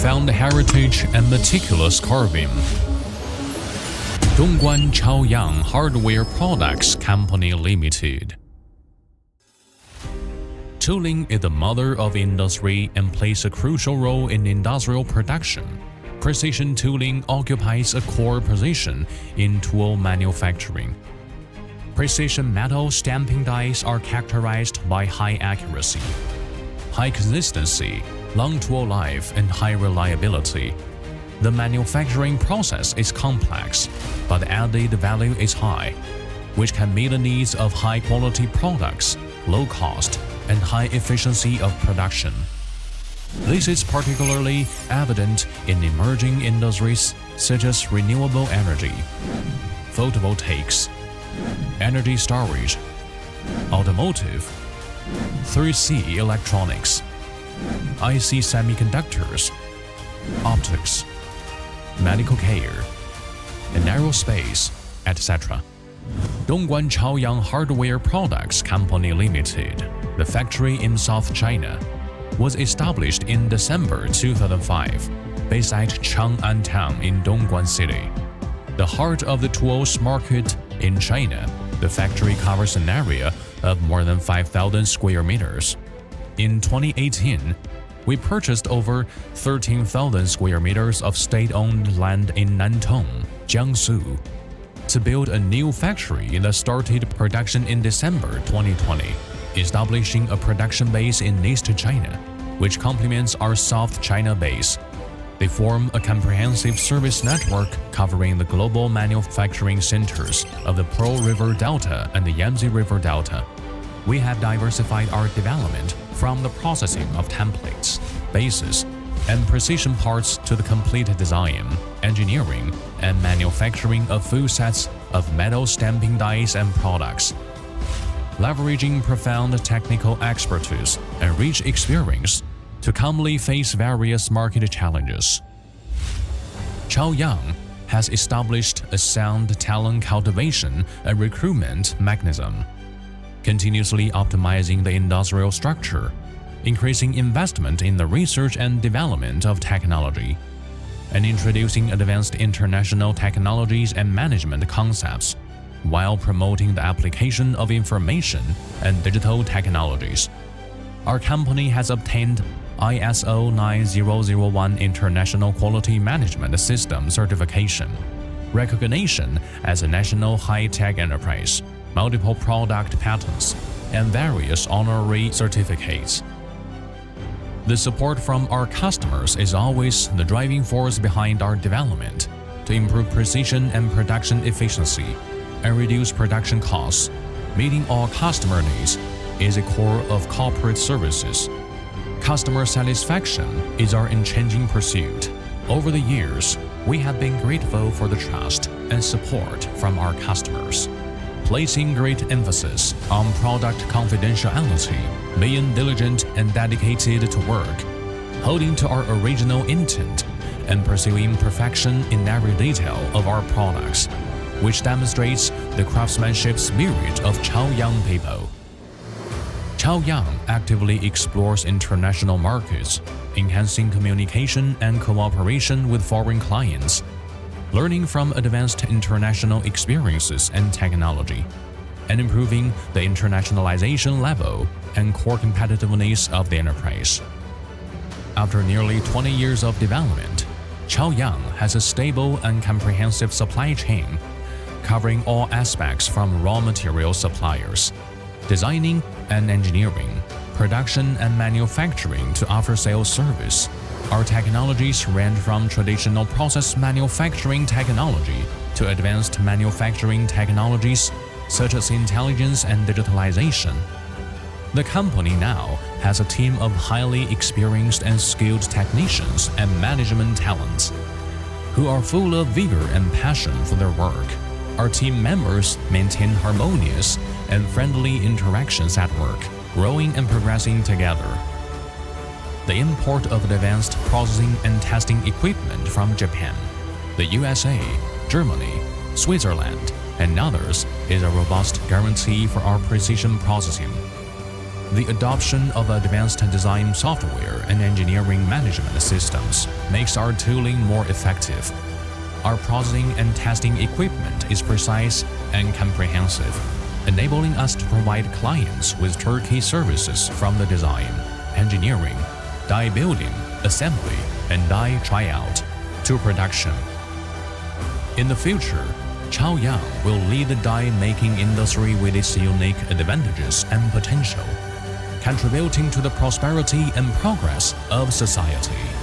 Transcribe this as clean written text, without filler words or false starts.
profound heritage and meticulous carving. Dongguan Chaoyang Hardware Products Company Limited. Tooling is the mother of industry and plays a crucial role in industrial production. Precision tooling occupies a core position in tool manufacturing. Precision metal stamping dies are characterized by high accuracy, high consistency, long tool life, and high reliability. The manufacturing process is complex, but the added value is high, which can meet the needs of high-quality products, low cost, and high efficiency of production. This is particularly evident in emerging industries such as renewable energy, photovoltaics, energy storage, automotive, 3C electronics, IC semiconductors, optics, medical care, and aerospace, etc. Dongguan Chaoyang Hardware Products Company Limited, the factory in South China, was established in December 2005, based at Chang'an Town in Dongguan City. The heart of the tools market in China, the factory covers an area of more than 5,000 square meters. In 2018, we purchased over 13,000 square meters of state-owned land in Nantong, Jiangsu, to build a new factory that started production in December 2020, establishing a production base in East China, which complements our South China base. They form a comprehensive service network covering the global manufacturing centers of the Pearl River Delta and the Yangtze River Delta. We have diversified our development from the processing of templates, bases, and precision parts to the complete design, engineering, and manufacturing of full sets of metal stamping dies and products. Leveraging profound technical expertise and rich experience to calmly face various market challenges. Chaoyang has established a sound talent cultivation and recruitment mechanism, continuously optimizing the industrial structure, increasing investment in the research and development of technology, and introducing advanced international technologies and management concepts, while promoting the application of information and digital technologies. Our company has obtained ISO 9001 International Quality Management System certification, recognition as a national high-tech enterprise, multiple product patents, and various honorary certificates. The support from our customers is always the driving force behind our development to improve precision and production efficiency and reduce production costs. Meeting all customer needs is a core of corporate services. Customer satisfaction is our unchanging pursuit. Over the years, we have been grateful for the trust and support from our customers, placing great emphasis on product confidentiality, being diligent and dedicated to work, holding to our original intent, and pursuing perfection in every detail of our products, which demonstrates the craftsmanship spirit of Chaoyang people. Chaoyang actively explores international markets, enhancing communication and cooperation with foreign clients, learning from advanced international experiences and technology, and improving the internationalization level and core competitiveness of the enterprise. After nearly 20 years of development, Chaoyang has a stable and comprehensive supply chain, covering all aspects from raw material suppliers, designing and engineering, production and manufacturing to after-sales service. Our technologies range from traditional process manufacturing technology to advanced manufacturing technologies such as intelligence and digitalization. The company now has a team of highly experienced and skilled technicians and management talents who are full of vigor and passion for their work. Our team members maintain harmonious and friendly interactions at work, growing and progressing together. The import of advanced processing and testing equipment from Japan, the USA, Germany, Switzerland, and others is a robust guarantee for our precision processing. The adoption of advanced design software and engineering management systems makes our tooling more effective. Our processing and testing equipment is precise and comprehensive, enabling us to provide clients with turnkey services from the design, engineering, die building, assembly, and die tryout to production. In the future, Chaoyang will lead the die-making industry with its unique advantages and potential, contributing to the prosperity and progress of society.